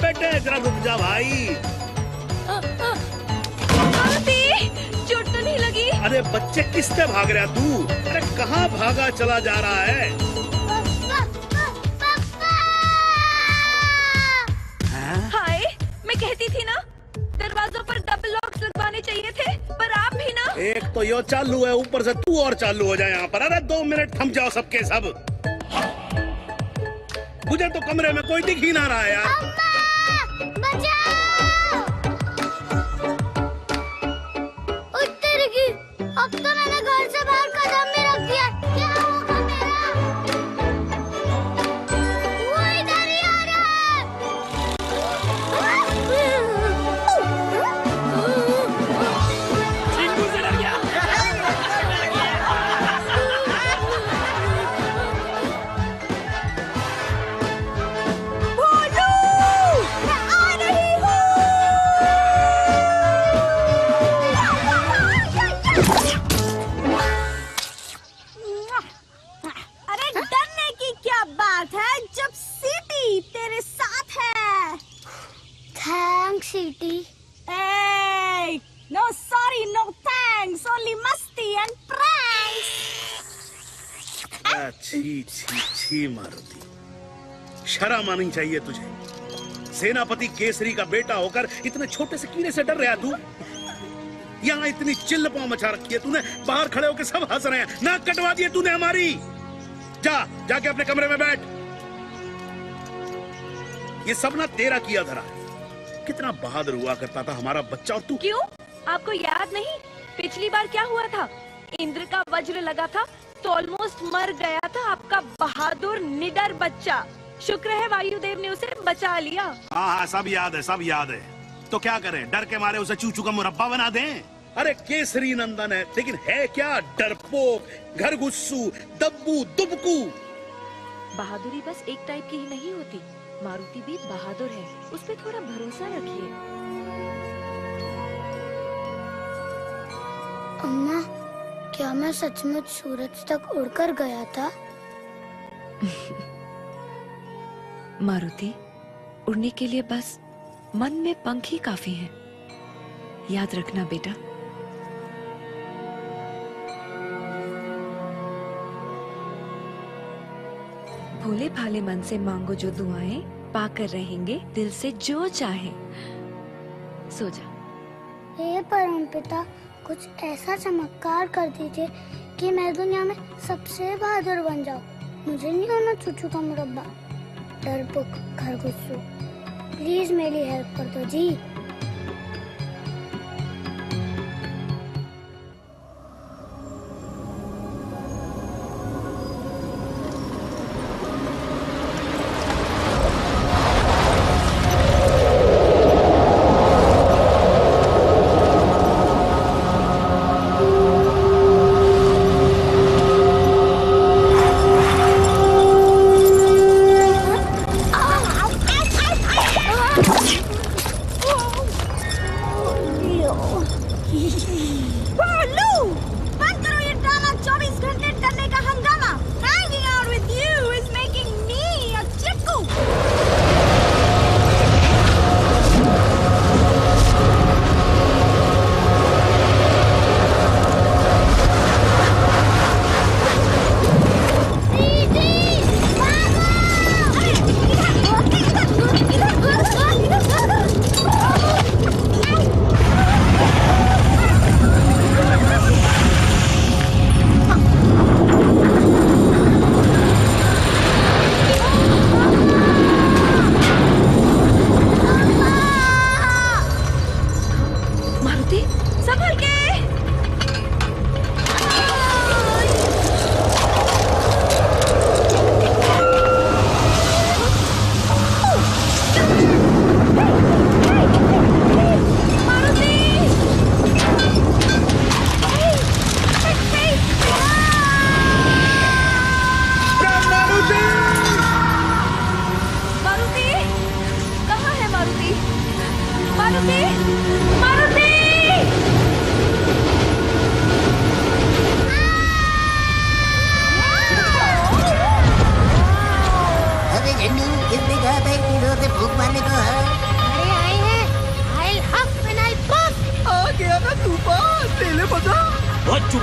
बेटे जरा रुक जा भाई। चोट तो नहीं लगी? अरे बच्चे किससे भाग रहा तू? अरे कहाँ भागा चला जा रहा है? हाय, मैं कहती थी ना दरवाजों पर डबल लॉक्स लगवाने चाहिए थे, पर आप भी ना। एक तो यो चालू है, ऊपर से तू और चालू हो जाए यहाँ पर। अरे 2 मिनट थम जाओ सबके सब। मुझे तो कमरे में कोई दिख ही ना रहा है यार। अब तो मैंने घर से बाहर कदम भी रख दिया। क्या होगा मेरा? वो इधर ही आ रहा है। चिंटू से डर गया। भोलू, मैं आ रही हूँ। अरे डरने की क्या बात है जब सीटी तेरे साथ है। थैंक्स सीटी। No sorry, no thanks, only मस्ती एंड प्रैंक्स। छी छी छी मारुति, शर्म आनी चाहिए तुझे। सेनापति केसरी का बेटा होकर इतने छोटे से कीड़े से डर रहा तू? यहाँ इतनी चिल्ल पाँव मचा रखी है तूने, बाहर खड़े होकर सब हंस रहे हैं। नाक कटवा दिए तूने हमारी। जाके अपने कमरे में बैठ। ये सब ना तेरा किया धरा है। कितना बहादुर हुआ करता था हमारा बच्चा, और तू। क्यों, आपको याद नहीं पिछली बार क्या हुआ था? इंद्र का वज्र लगा था तो ऑलमोस्ट मर गया था आपका बहादुर निडर बच्चा। शुक्र है वायुदेव ने उसे बचा लिया। हाँ, सब याद है, सब याद है। तो क्या करें, डर के मारे उसे चूचू का मुरब्बा बना दें? अरे केसरी नंदन है, लेकिन है क्या? डरपोक, घरगुस्सू, दब्बू, दुबकू। बहादुरी बस एक टाइप की ही नहीं होती। मारुति भी बहादुर है, उस पे थोड़ा भरोसा रखिए। अम्मा, क्या मैं सचमुच सूरज तक उड़कर गया था? मारुति, उड़ने के लिए बस मन में पंख ही काफी हैं। याद रखना बेटा। भोले भाले मन से मांगो जो दुआएं, पाकर रहेंगे दिल से जो चाहे। सो जा। हे परमपिता, कुछ ऐसा चमत्कार कर दीजिए कि मैं दुनिया में सबसे बहादुर बन जाऊं। मुझे नहीं होना चूचू का मुरब्बा, डरपोक, खरगोशू। प्लीज मेरी हेल्प कर दो जी।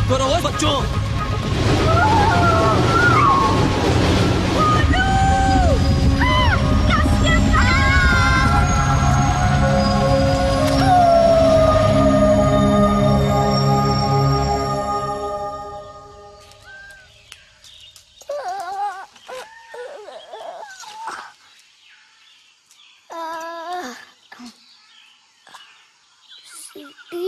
चुप करो ओए बच्चों। सीटी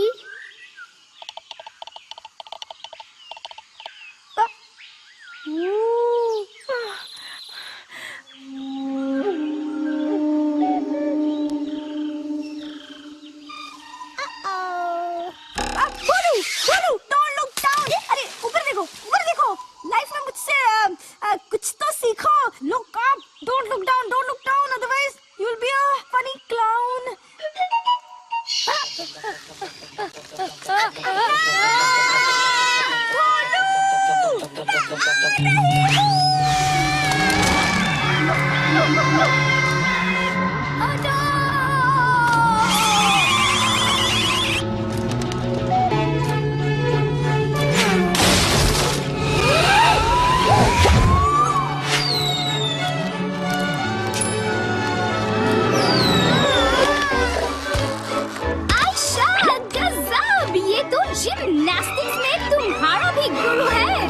कुछ तो सीखो। Look up, don't look down, otherwise you will be a funny clown. Gymnastics में तुम्हारा भी गुरु है।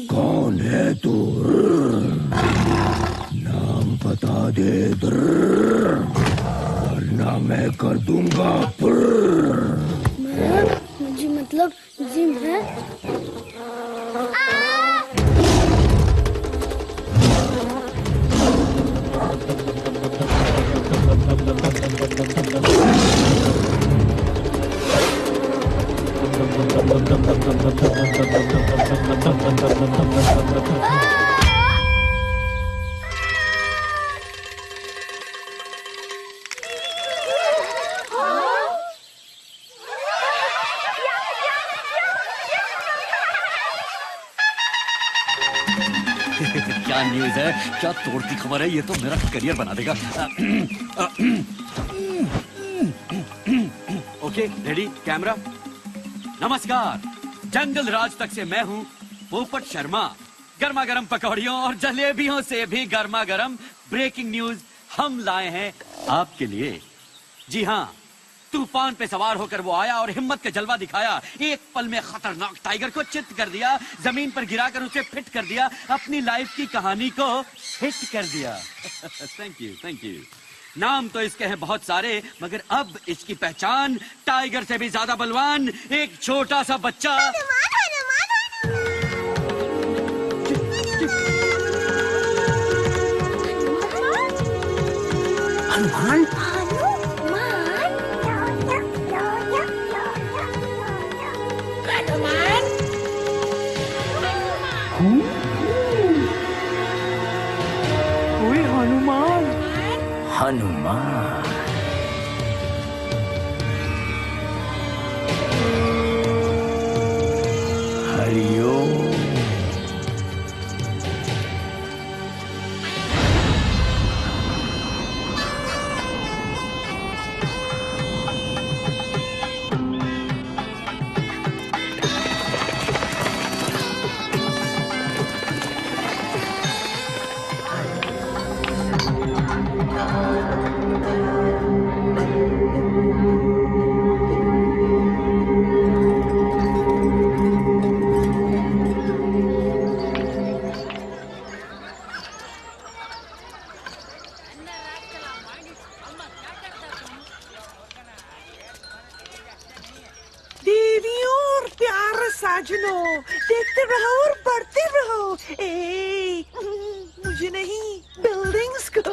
कौन है तू? नाम बता दे वरना मैं कर दूंगा। मुझे मतलब जिम है। क्या न्यूज़ है, क्या तोड़ती खबर है, ये तो मेरा करियर बना देगा। Okay ready camera. नमस्कार, जंगल राज तक से मैं हूँ पोपट शर्मा। गर्मा गर्म पकौड़ियों और जलेबियों से भी गर्मा गर्म ब्रेकिंग न्यूज हम लाए हैं आपके लिए। जी हाँ, तूफान पे सवार होकर वो आया और हिम्मत का जलवा दिखाया। एक पल में खतरनाक टाइगर को चित कर दिया, जमीन पर गिराकर उसे फिट कर दिया, अपनी लाइफ की कहानी को हिट कर दिया। Thank you. नाम तो इसके हैं बहुत सारे, मगर अब इसकी पहचान टाइगर से भी ज्यादा बलवान एक छोटा सा बच्चा हनुमान। हनुमान। हरिओम। साजनों, देखते रहो और बढ़ते रहो। मुझे नहीं, बिल्डिंग्स को।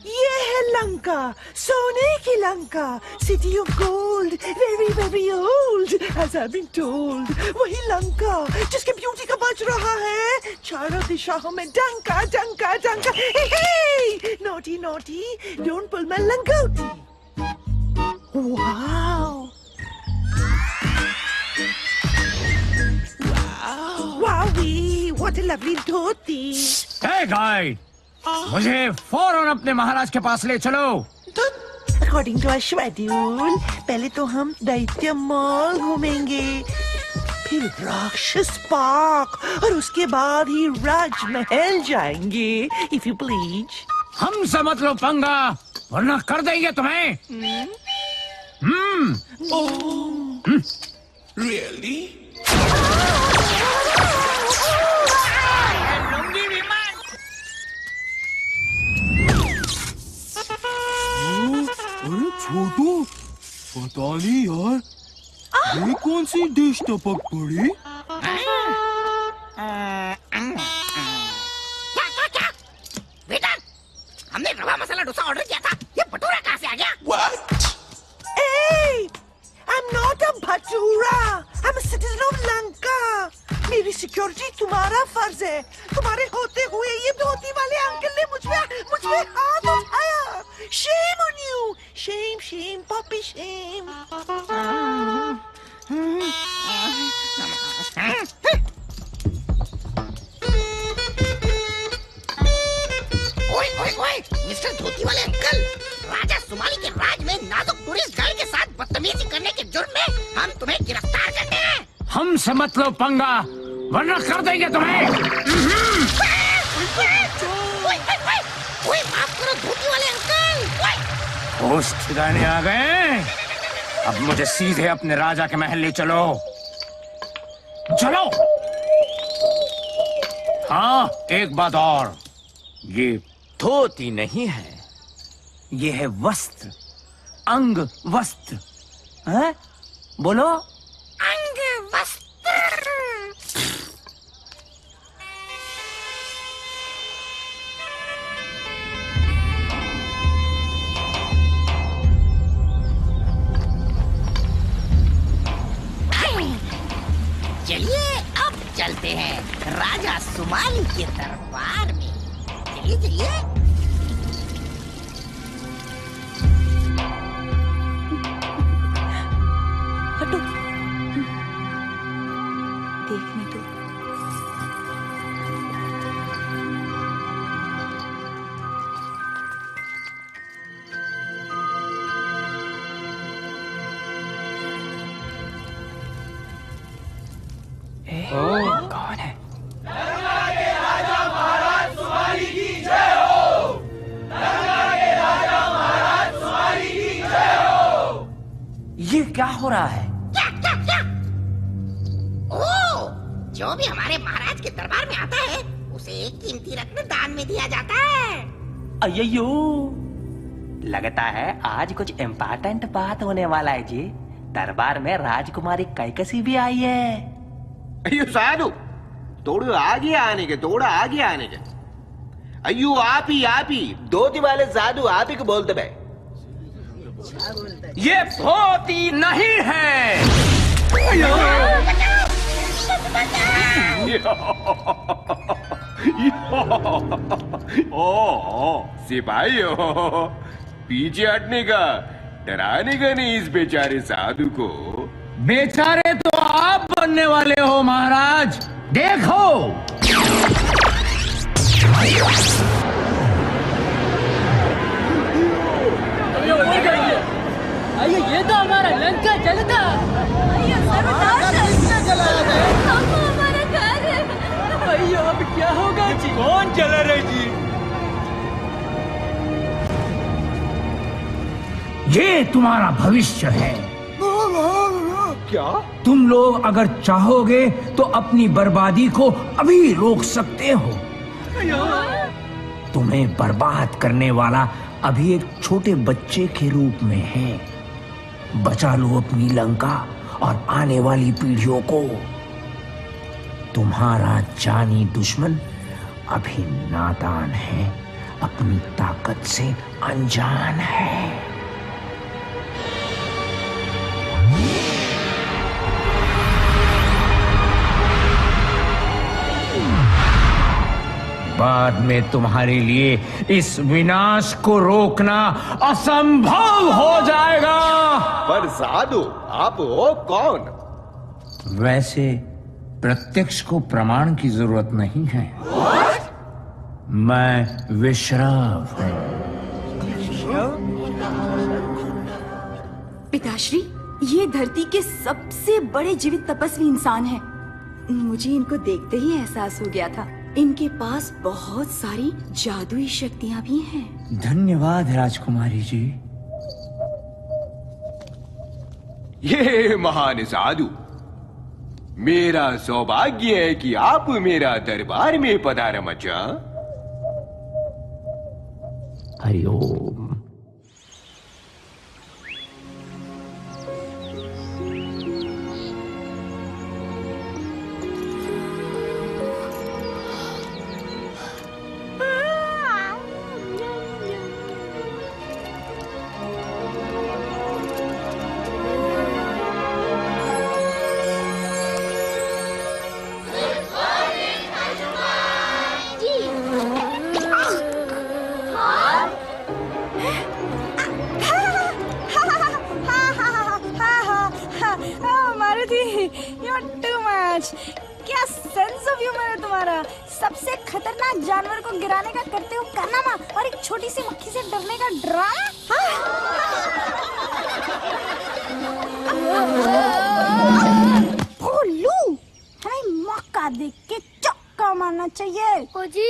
ये है Lanka, सोने की Lanka, city of gold, very very old, as I've been told. वही लंका जिसके ब्यूटी का बज रहा है चारों दिशाओं में डंका डंका डंका. Hey hey, naughty naughty, don't pull my langoti. Wow. Wowie, what a lovely dhoti. Hey guide, मुझे फौरन अपने महाराज के पास ले चलो. According to our schedule, पहले तो हम दैत्य मॉल घूमेंगे, फिर राक्षस पार्क और उसके बाद ही राजमहल जाएंगे. If you please. हमसे मत लो पंगा, वरना कर देंगे तुम्हें. अरे छोटू, पता नहीं यार, ये कौन सी डिश टपक पड़ी? बेटा, हमने रवा मसाला डोसा ऑर्डर किया था, ये भटूरा कहाँ से आ गया? Hey, I'm not a bhatura. I'm a citizen of Lanka. मेरी सिक्योरिटी तुम्हारा फर्ज है. तुम्हारे होते हुए ये धोती वाले अंकल ने मुझ पे हाथ उठाया. Shame on you. Shame, shame, puppy shame. ओए, मिस्टर धोती वाले अंकल, राजा सुमाली के राज में नाजुक टूरिस्ट गाइड के साथ बदतमीजी करने के जुर्म में हम तुम्हें गिरफ्तार करते हैं. हमसे मत लो पंगा, वरना कर देंगे तुम्हें. ओए, माफ करो धोती वाले अंकल. होश ठिकाने आ गए. अब मुझे सीधे अपने राजा के महल ले चलो. चलो. हाँ, एक बात और, ये धोती नहीं है, ये है वस्त्र, अंग वस्त्र. हैं? बोलो. अंग वस्त्र. चलिए अब चलते हैं राजा सुमाली के दरबार में. चलिए. हटो, देखने दो. कौन है? ये क्या हो रहा है? क्या? ओह, जो भी हमारे महाराज के दरबार में आता है उसे एक कीमती रत्न दान में दिया जाता है. अय्यो, लगता है आज कुछ इम्पोर्टेंट बात होने वाला है जी. दरबार में राजकुमारी कैकसी भी आई है. अयो साधु, थोड़ा आगे आने के. अयो आप ही धोती वाले साधु आप ही को बोलते भाई. ये धोती नहीं है. ओ सिपाही हो, पीछे हटने का, डराने का नहीं इस बेचारे साधु को. बेचारे तो आप बनने वाले हो महाराज, देखो. ये तो हमारा लंका जलता. हमारा घर है. अय्यो, अब क्या होगा जी? कौन चला रहे जी? ये तुम्हारा भविष्य है. क्या? तुम लोग अगर चाहोगे तो अपनी बर्बादी को अभी रोक सकते हो. तुम्हें बर्बाद करने वाला अभी एक छोटे बच्चे के रूप में है. बचा लो अपनी लंका और आने वाली पीढ़ियों को. तुम्हारा जानी दुश्मन अभी नादान है, अपनी ताकत से अनजान है। बाद में तुम्हारे लिए इस विनाश को रोकना असंभव हो जाएगा। पर साधु, आप हो कौन? वैसे प्रत्यक्ष को प्रमाण की जरूरत नहीं है। मैं विश्राव हूं। पिताश्री, ये धरती के सबसे बड़े जीवित तपस्वी इंसान हैं। मुझे इनको देखते ही एहसास हो गया था, इनके पास बहुत सारी जादुई शक्तियां भी हैं। धन्यवाद राजकुमारी जी। ये महान साधु, मेरा सौभाग्य है कि आप मेरा दरबार में पधारे मचा। हरिओम। क्या सेंस ऑफ ह्यूमर है तुम्हारा। सबसे खतरनाक जानवर को गिराने का करते हो कारनामा और एक छोटी सी मक्खी से डरने का ड्रामा। भोलू, हमें मौका देख के चौका मारना चाहिए। ओ जी,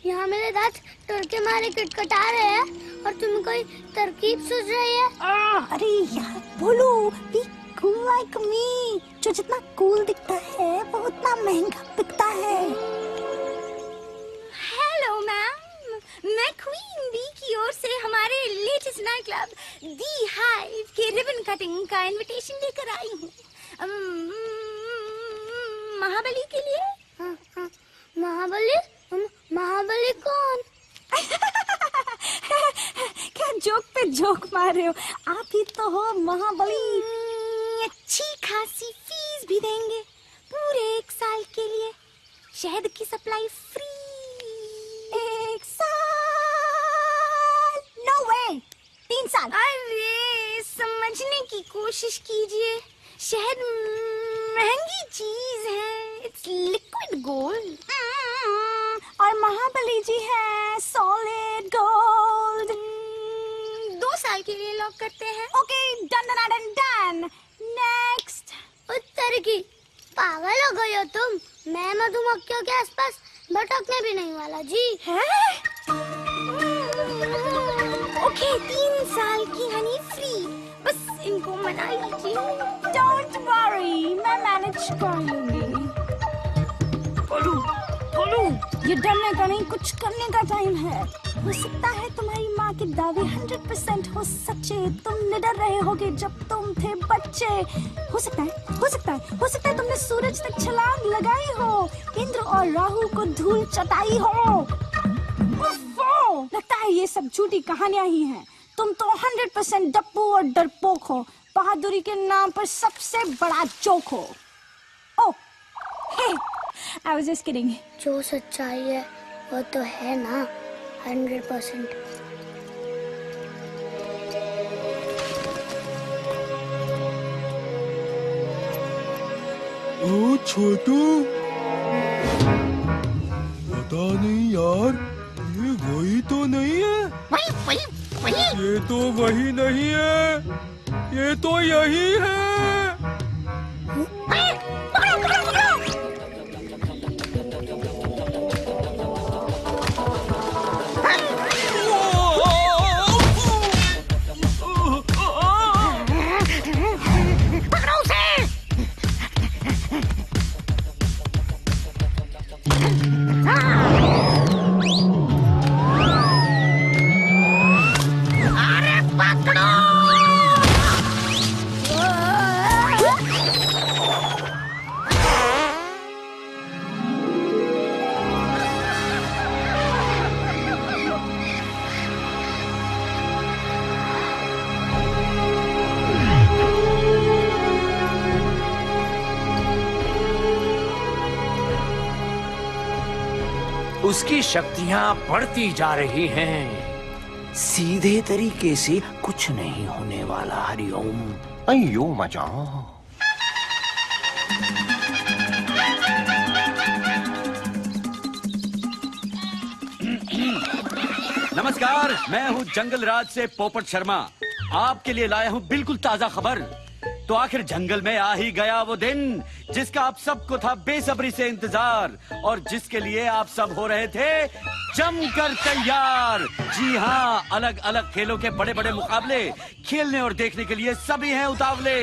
यहाँ मेरे दांत टरके मारे किटकटा रहे हैं और तुम्हें कोई तरकीब सूझ रही है? अरे यार भोलू, cool like me, जो जितना कूल दिखता है वो उतना महंगा बिकता है। हेलो मैम, मैं क्वीन बी की ओर से हमारे लेटेस्ट नाइट क्लब दी हाइव के रिबन कटिंग का इनविटेशन लेकर आई हूँ महाबली के लिए। महाबली? महाबली कौन? क्या जोक पे जोक मार रहे हो? आप ही तो हो महाबली। अच्छी खासी फीस भी देंगे पूरे 1 साल के लिए। शहद की सप्लाई फ्री। 1 साल? नो वे, 3 साल। अरे समझने की कोशिश कीजिए, शहद महंगी चीज है, इट्स लिक्विड गोल्ड। और महाबली जी है सॉलिड गोल्ड। 2 साल के लिए लॉक करते हैं। Okay, done. नेक्स्ट। उत्तर की पागल हो गई हो तुम? मैं मधुमक्खियों के आसपास भटकने भी नहीं वाला जी। ओके, 3 साल की हनी फ्री, बस इनको मना लीजिए। डोंट वरी, मैं मैनेज कर लूंगी। बोलू, ये डरने का नहीं, कुछ करने का टाइम है। हो सकता है तुम्हारी माँ के दावे 100% हो सच्चे। तुम निडर रहे होगे जब तुम थे बच्चे। हो सकता है तुमने सूरज तक छलांग लगाई हो, इंद्र और राहु को धूल चटाई हो। लगता है ये सब झूठी कहानियां ही हैं। तुम तो 100% डप्पू और डरपोक हो, बहादुरी के नाम पर सबसे बड़ा जोक हो। ओह, हे, I was just kidding. जो सच्चाई है वो तो है ना 100%। ओ छोटू, पता नहीं यार, ये वही तो नहीं है। वही ये तो वही नहीं है, ये तो यही है। उसकी शक्तियां बढ़ती जा रही हैं। सीधे तरीके से कुछ नहीं होने वाला। हरिओम। अयो मजा। नमस्कार, मैं हूँ जंगल राज से पोपट शर्मा। आपके लिए लाया हूँ बिल्कुल ताजा खबर। तो आखिर जंगल में आ ही गया वो दिन जिसका आप सबको था बेसब्री से इंतजार और जिसके लिए आप सब हो रहे थे जमकर तैयार। जी हाँ, अलग अलग खेलों के बड़े बड़े मुकाबले खेलने और देखने के लिए सभी हैं उतावले।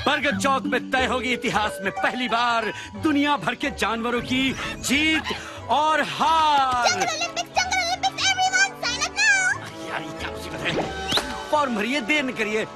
बरगद चौक में तय होगी इतिहास में पहली बार दुनिया भर के जानवरों की जीत और हार। यार ये क्या मुसीबत है। फॉर्म भरिए, देर न करिए।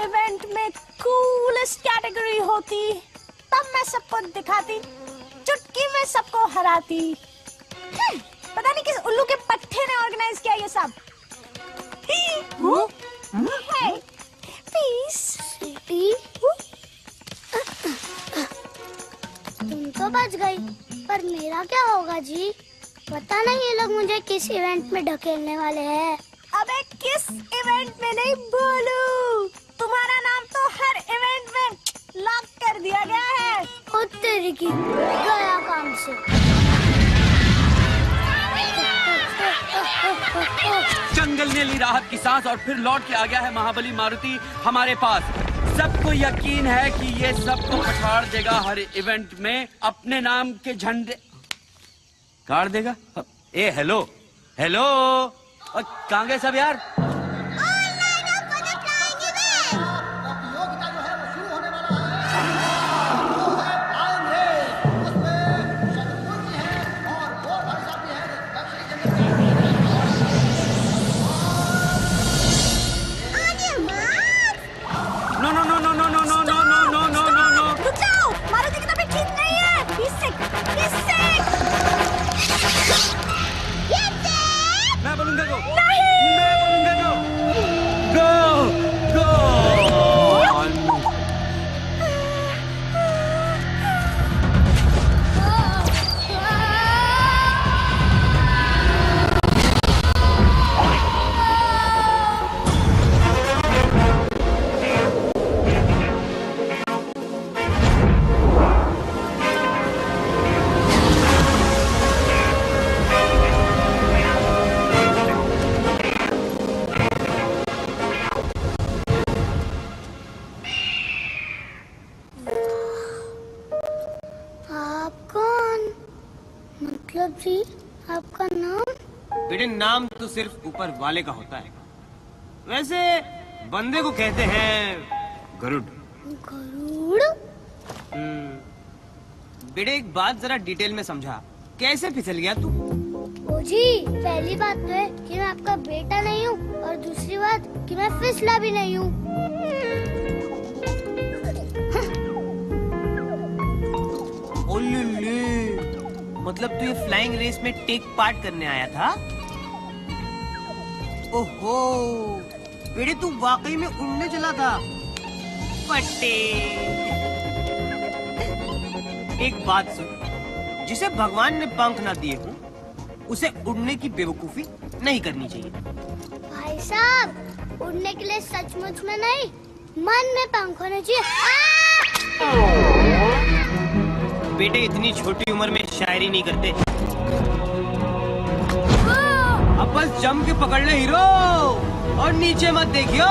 इवेंट में कूलेस्ट कैटेगरी होती तब मैं सबको दिखाती, चुटकी में सबको हराती। पता नहीं किस उल्लू के पट्टे ने ऑर्गेनाइज किया ये सब। तुम तो बच गई, पर मेरा क्या होगा जी? पता नहीं ये लोग मुझे किस इवेंट में ढकेलने वाले हैं। अबे किस इवेंट में नहीं बोलू, तुम्हारा नाम तो हर इवेंट में लॉक कर दिया गया है। ओ तेरी की गया काम से। जंगल ने ली राहत की सांस और फिर लौट के आ गया है महाबली मारुति हमारे पास। सबको यकीन है कि ये सबको पछाड़ देगा हर इवेंट में, अपने नाम के झंडे गाड़ देगा। ए हेलो हेलो, कहाँ गए सब यार? जी आपका नाम? बेटे नाम तो सिर्फ ऊपर वाले का होता है, वैसे बंदे को कहते हैं गरुड़। गरुड़? बेटे एक बात जरा डिटेल में समझा, कैसे फिसल गया तू? ओ जी, पहली बात तो है कि मैं आपका बेटा नहीं हूँ और दूसरी बात कि मैं फिसला भी नहीं हूँ। मतलब तू ये फ्लाइंग रेस में टेक पार्ट करने आया था? ओहो, बेटे तू वाकई में उड़ने चला था। फटे। एक बात सुन, जिसे भगवान ने पंख ना दिए हो उसे उड़ने की बेवकूफी नहीं करनी चाहिए। भाई साहब, उड़ने के लिए सचमुच में नहीं, मन में पंख होने चाहिए। बेटे इतनी छोटी उम्र में शायरी नहीं करते। अब बस जम के पकड़ ले हीरो, और नीचे मत देखियो।